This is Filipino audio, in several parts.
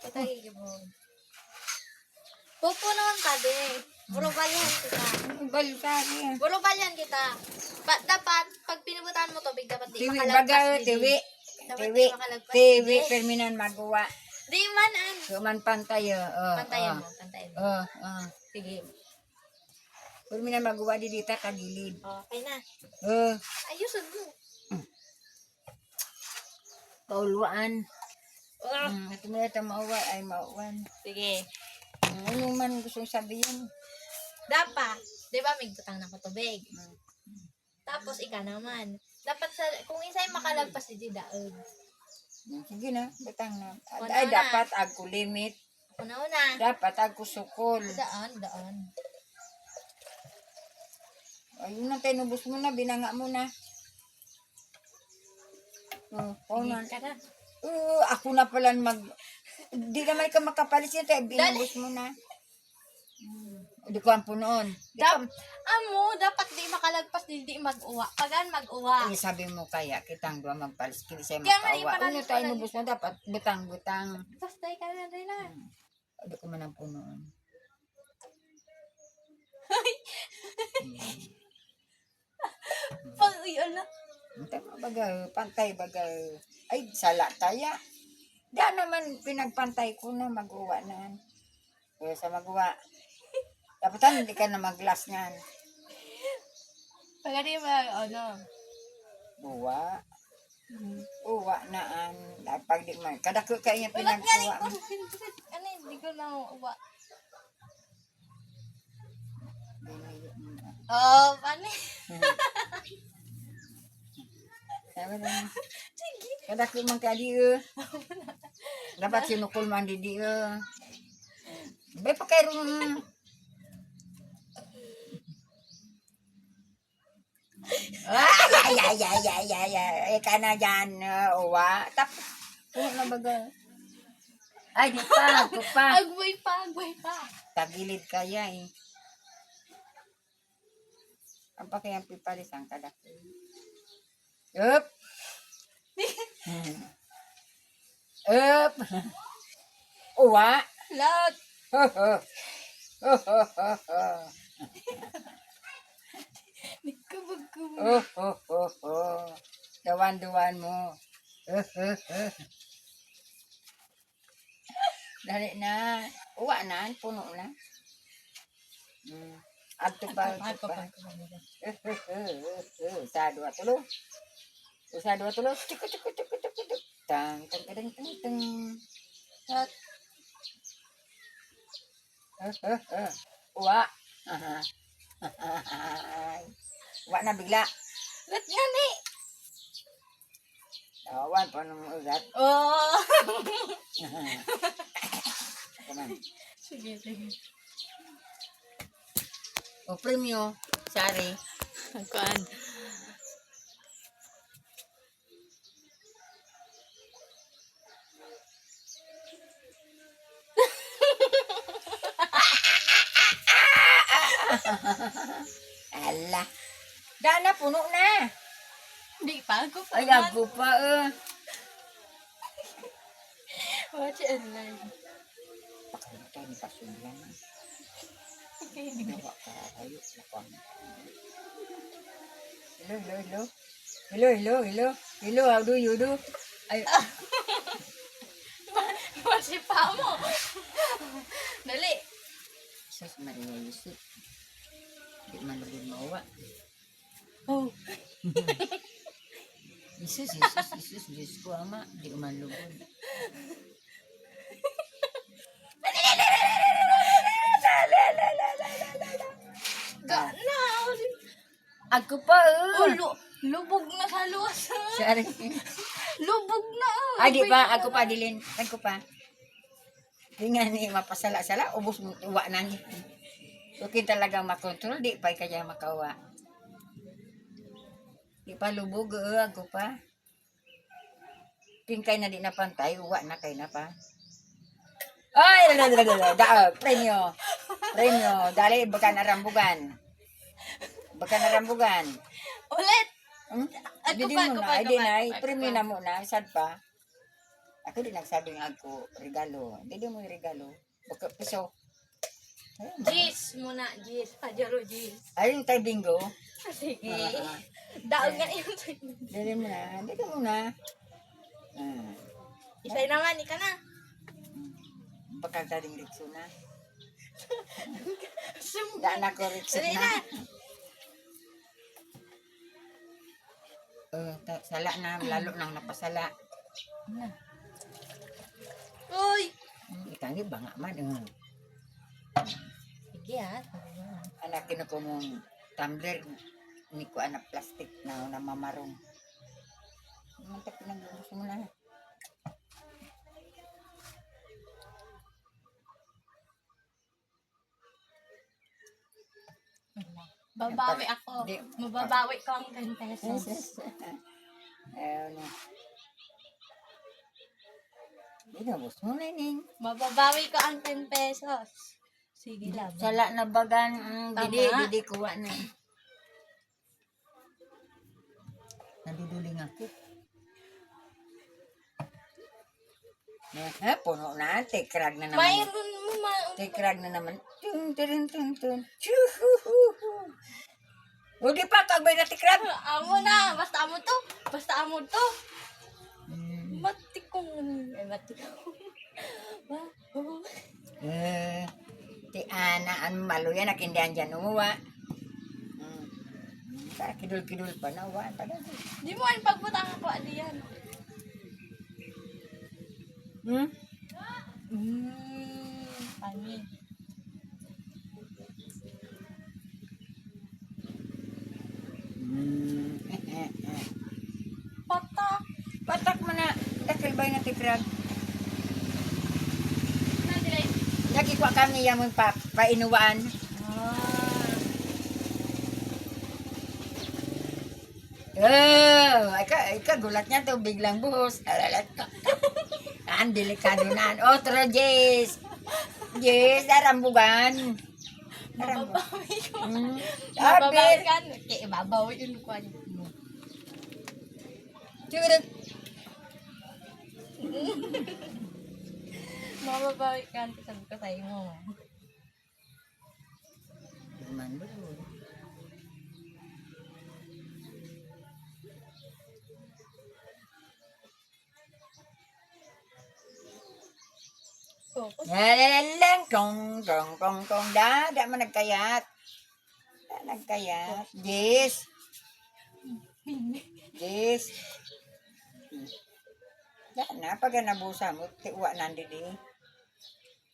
Patay mo. Pupo naman tabi. Burubalyan kita. Balkari. Burubalyan kita. Dapat, pag pinubutan mo tubig, dapat di Tiwi makalagpas. baga, tiwi. Dapat Tiwi. di makalagpas. Tiwi, perminan magawa. Di man an. Suman pantay. Pantayan mo, pantayan mo. Sige. Perminan magawa di dita kagilid. Okay na. Ayusin mo. Kauluan. Ito mo yata mauwa ay mauwan. Sige. Ano man gustong sabihin? Dapat, di ba may butang na ko tubig? Tapos ika naman. Dapat kung isa'y makalagpas di daog. Sige na, butang na. Una Ay, na. dapat ako limit. Una-una. Dapat ako sukol. Daan. Ayun na, tinubos mo na, binanga mo na. Sige ka na. Ako na pala di naman ka makapalis yun, tayo binubos mo na. Di ko ang punoon. Dapat di makalagpas, di mag-uwa. Pagan mag-uwa. Ay, sabi mo kaya, kitang doon magpalis, kini sa'yo Kaya nga, makawa. ipanalis Ano tayo ko na nubos mo, dapat butang-butang. Basta ka na rin na. Hindi ko man ang punoon. Pag-uyo na. Tama baga, pantay baga. Ay, sala taya. Da naman pinagpantay ko na magawa na. Kaya sa magawa. Dapat hindi ka na mag-glass niyan. Pag di Buwa. Uwa naan. Pag di man. Kadako kaya Wala nga rin pinagkuha ko. mo. Hindi ko na uwa. Binayo mo na. Paano? Sabi na. Sige. Kadako man ka di dapat sinukul man di Bay pa kayo Ika na dyan, uwa. Tapos, na baga. Ay, di pa, ito pa. Agway pa. Tagilid kaya eh. Ang pa kayang pipalis ang kadako. Up! Up! Uwa! Loud. Dawan-dawan mo. Dali na. Uwa na, puno na. Adto pa. Sa dua tulo. Cukup. Tang. Uwa. Uwa na bigla. Ba't nga ni? Awan pa nung ugat. Kaman. Sige. O premyo. Sari. Kuan. Ala. Dana, puno na. Hindi pa ako pa. Ay, ako pa Watch it live. Pakalimutan ni Pasundan. Okay. Nawa ka kayo. Hello, how do you do? Ay, Watch pa mo. Dali. Sus Maria Yusuf. Di man lubog mawa. Yesus, Diyos ko ama. Di man lubog. Gana. Ako pa Lubog na sa luwas. Sorry. Lubog na. Ay, di ba? Ako pa, dilin. Ako pa. Di nga ni mapasala-sala. Ubus mo, uwa na niya. Okay talagang makontrol. Di pa kaya makawa. Di pa lubog. Ako pa. Tingkay na di na pantay. Uwa na kay na pa. Ay, daog. Premyo. Dali, baka narambugan. Ulit. Hmm? Ako Didi pa, mo ako na. pa, Ay, di ako na. pa. Premyo na mo na. Sad pa. Ako din nagsabing ako, regalo. Hindi mo yung regalo. Baka piso. Jis muna, Jis. Pajaro, Jis. Ayun tayo bingo. Sige. Ah, Daog nga yun. Dili mo na. Dili mo na. Isay naman, ika na. Baka taling rikso na. Daan ako rikso Dali na. na. Sala na. Lalo nang napasala. Uy. Ikangi ba nga man. Sige ha. Anak ko mong tumbler. Hindi ko anak plastic na namamarong. Mantap pinag-gusto mo na. Babawi ako. Di- Mababawi ko ang 10 pesos. Ayaw na. Hindi na, gusto mo na ning. Mababawi ko ang 10 pesos. Sige lang. Sala na bagan. Tama. Didi kuha na. Naduduling ako. Ha, puno na. Tikrag na naman. Mayroon mo Tikrag na naman. Tun, tun, tun, tun. Chuhuhuhu. O di pa, kagbay na tikrag. Amo na. Basta amo to. Basta amo to. Hmm. Matikong. Ay, matikong. Ti Ana, ang maluya na kindihan dyan umuwa. Kidul-kidul pa na, uwan pa na. Di mo ang pagbutang ako, adi yan. Pani. Patak. Patak mo na, dakilbay na tikrag. Nadiray. Lagi ko kami yung painuwaan. Ika gulat niya to, biglang buhos. Alalat ka. Ang delikado na. Otro, Jess. Jess, darambugan. Mababawi ko. Sabi. Mababawi ka. Okay, ibabawi yun ko. Churut. Mababawi ka. Sabi ko sa'yo mo. Mandul. Lalang, tong. Da man nagkayat. Da nagkayat. Jess. Jess. Da na, pag nabusa mo, tiwa nandidi.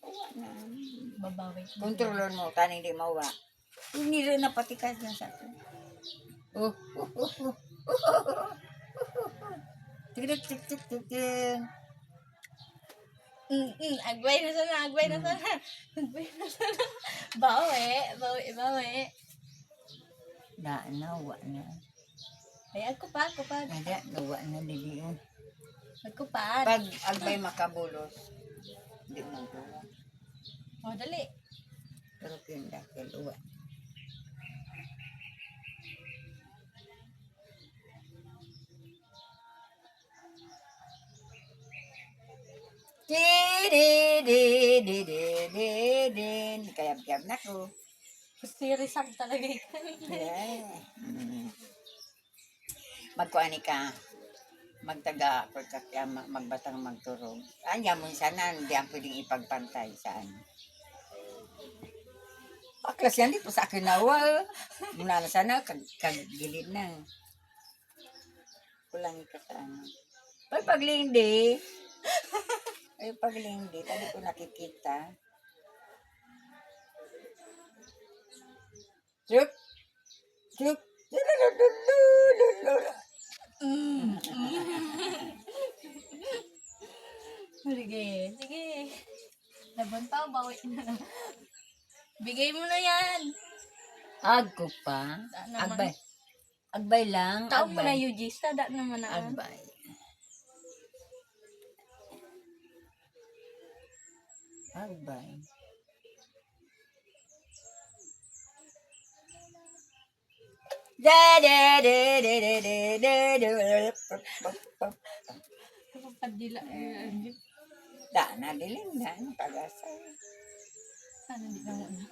Uwa na. Babawi ko. Kontrolon mo, taning di mawa. Hindi rin napatikas na sa akin. Tik. Agbay na sana. Agbay na sana. Bawi. Da na, uwa na. Ay, ako pa. Ada, uwa na dili. Ako pa. Pag agbay makabulos, hindi mo uwa. O, dali. Pero pinakil uwa. Kayab-kayab na ko. Sirisan talaga yun. Magkuani ka. Magtaga pagkakya magbatang magturog. Anya mo sana hindi ang pwedeng ipagpantay saan. Aklas yan di po sa akin nawa. Muna na sana kagilid na. Kulangi ka sa ano. Paglindi. Ay paglindi. Tadi ko nakikita. Chuk. Sige. Laban pa, bawi na. Bigay mo na yan. Agko pa. naman. Agbay lang. Taong mo na UG, tada naman na. Agbay. Dila. Da na dilim na pagasay. Sana di na muna.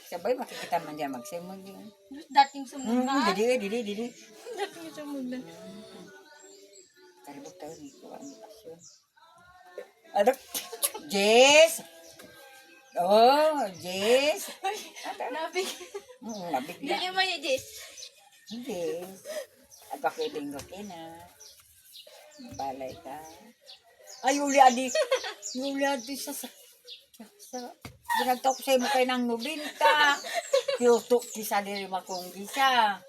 Sabay makikita man diyan magsimod yun. Dating sumula. Didi. Dating sumula. Karibok tayo ni ko ang pasyon. Adak, Jess! Oh, Jess! Nabig. Nabigla. Hindi mo yung Jess. Jess. At pakibing ko kina. Balay ka. Ay, Yuli adi sa ginagtok sa mo kayo ng 90. Yutok kisa diri makong gisa.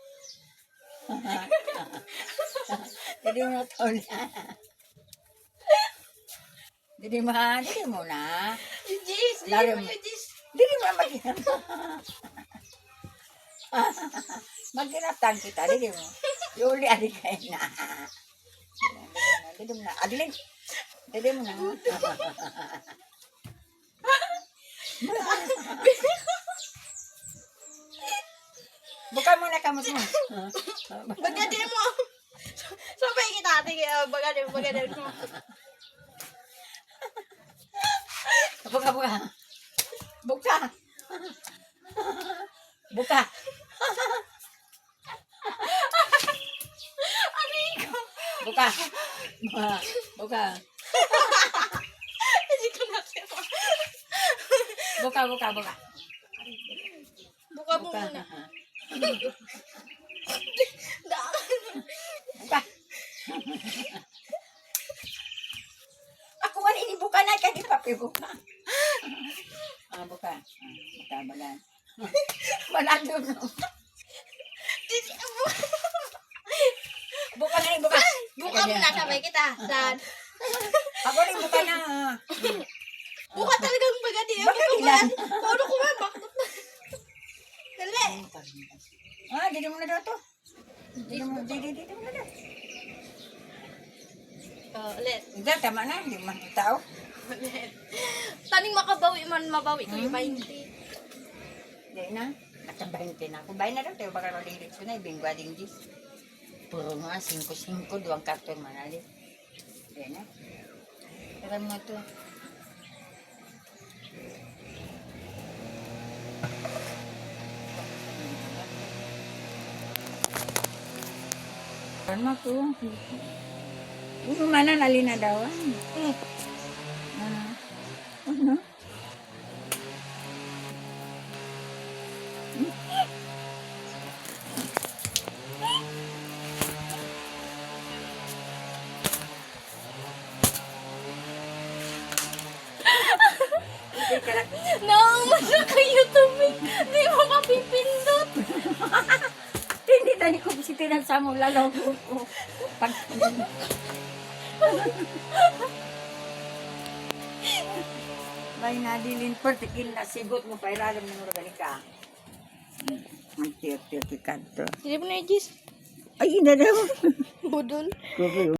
Jadi mo tol. Jadi mo na. Yung Jess. Lari Hindi mo mo. yung Jess. Dili mo maghinap. Maghinaptan kita, dili mo. Yuli adi kayo na. Dili mo na. Adilin. Dili mo na. Buka muna ka mo. Bagadin mo. Sabay kita. Bagadin mo. Buka. Buka. Buka. Buka. Buka. Hindi ko natin mo. Buka. Buka mo Buka. muna. Buka. Ako man inibuka na kaya di papi buka. Buka. Buka bagan. Malado no. Buka na buka. Buka mo na sabay kita. Dan. Ako rin buka na. Buka talagang bagadin. Bakit ilan? Paano ko man? Bakit? Dali. Dili mo na daw to. Dili mo na daw. Ulit. Hindi, tama na. Hindi man tao. Taning makabawi man mabawi ko yung 20. Hindi na. Nakabahinti na ako. Bahin na daw tayo. Baka malilit ko na. Ibingwa ding dis. Puro nga. 5-5. 2 karton manali. Hindi na. Tara mo ito. Ano ko? Ano mana nalina daw? Ano? Nauman na kayo tubig. Di mo mapipindot. Hindi tani ko si tinasamo lalaw ko. Pag may nadilin partikin na sigot mo pa ilalim ng organi ka. Magtiyok-tiyok ka to. Hindi mo na yung Jess. Ay, ina daw. Budol. Kukuyo.